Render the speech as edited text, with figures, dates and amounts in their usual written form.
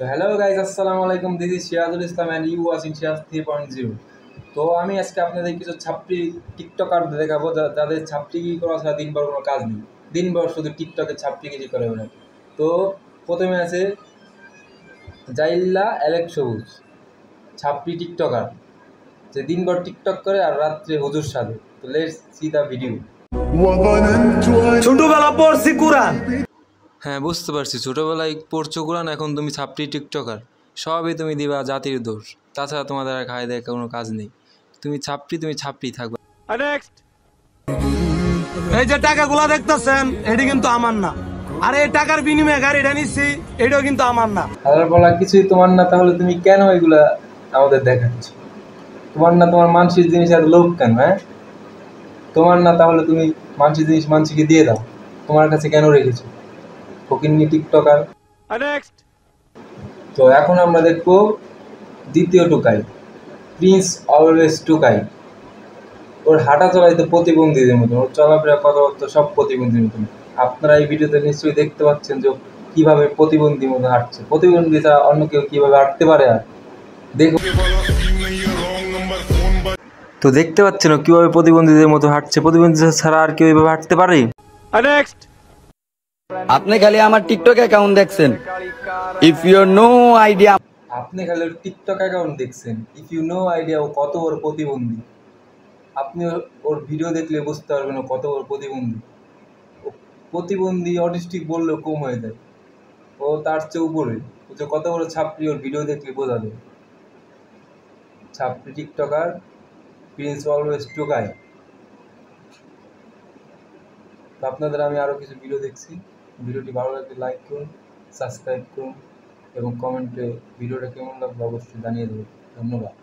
তো hello guys, আসসালামু আলাইকুম। This is Sirajul Islam and you watching Siraj 3.0। তো আমি আজকে আপনাদের কিছু ছাপড়ি টিকটকার দেখাবো যাদের ছাপড়িগিরি করা ছাড়া দিনভর কোনো কাজ নেই, দিনভর শুধু টিকটকে ছাপড়িগিরি করে বেড়ায়। তো প্রথমে আছে জাইল্লা অ্যালেক সবুজ, ছাপড়ি টিকটকার, যে দিনভর টিকটক করে আর রাত্রে হুজুর সাজে। তো লেটস সি দ্য ভিডিও। ছোটবেলা পড়ছি কুরআন। হ্যাঁ, বুঝতে পারছি, ছোটোবেলায় পড়ছো কোরআন, এখন তুমি ছাপড়ি টিকটকার। সবই তুমি দিবা জাতির দোষ, তাছাড়া তোমাদের আর খায় দেয় কোনো কাজ নেই। তুমি ছাপড়ি থাকবে। এই যে টাকাগুলা দেখতেছেন এটি কিন্তু আমার না, আর এই টাকার বিনিময়ে গাড়িটা নিচ্ছি এটাও কিন্তু আমার না। আল্লাহ বলা কিছুই তোমার না, তাহলে তুমি কেন এগুলা আমাদের দেখাচ্ছ? তোমার না, তোমার মানসিক জিনিস এত লোভ কেন? হ্যাঁ, তোমার না, তাহলে তুমি মানসিক জিনিস মানসিকে দিয়ে দাও। তোমার কাছে কেন রেখেছো ফকিন্নি টিকটকার? তো এখন আমরা দেখবো দ্বিতীয় টুকাই, প্রিন্স অলওয়েজ টুকাই। ওর হাঁটা চলাই তো প্রতিবন্ধীদের মতন, ওর চলাফেরা কথাবার্তা সব প্রতিবন্ধীর মতন। আপনারা এই ভিডিওতে নিশ্চয়ই দেখতে পাচ্ছেন যে কিভাবে প্রতিবন্ধীর মতো হাঁটছে। প্রতিবন্ধী ছাড়া অন্য কেউ কিভাবে হাঁটতে পারে? আর দেখো, তো দেখতে পাচ্ছেন কিভাবে প্রতিবন্ধীদের মতো হাঁটছে। প্রতিবন্ধী ছাড়া আর কেউ এইভাবে হাঁটতে পারে? আপনি খালি আমার টিকটক অ্যাকাউন্ট দেখছেন, ইফ ইউ নো আইডিয়া। আপনি খালি ওর টিকটক অ্যাকাউন্ট দেখছেন, ইফ ইউ নো আইডিয়া ও কত বড় প্রতিবন্ধী। আপনি ওর ভিডিও দেখলে বুঝতে পারবেন ও কত বড় প্রতিবন্ধী। ও প্রতিবন্ধী অটিস্টিক বললেও কম হয়ে যায়, ও তার চেয়ে উপরে। ও যে কত বড় ছাপড়ি, ওর ভিডিও দেখলে বোঝা যায়। ছাপড়ি টিকটকার, প্রিন্স অলওয়েজ টুকাই। তো আপনাদের আমি আরও কিছু ভিডিও দেখছি। ভিডিওটি ভালো লাগলে লাইক করুন, সাবস্ক্রাইব করুন এবং কমেন্টে ভিডিওটা কেমন লাগবে অবশ্যই জানিয়ে দেবেন। ধন্যবাদ।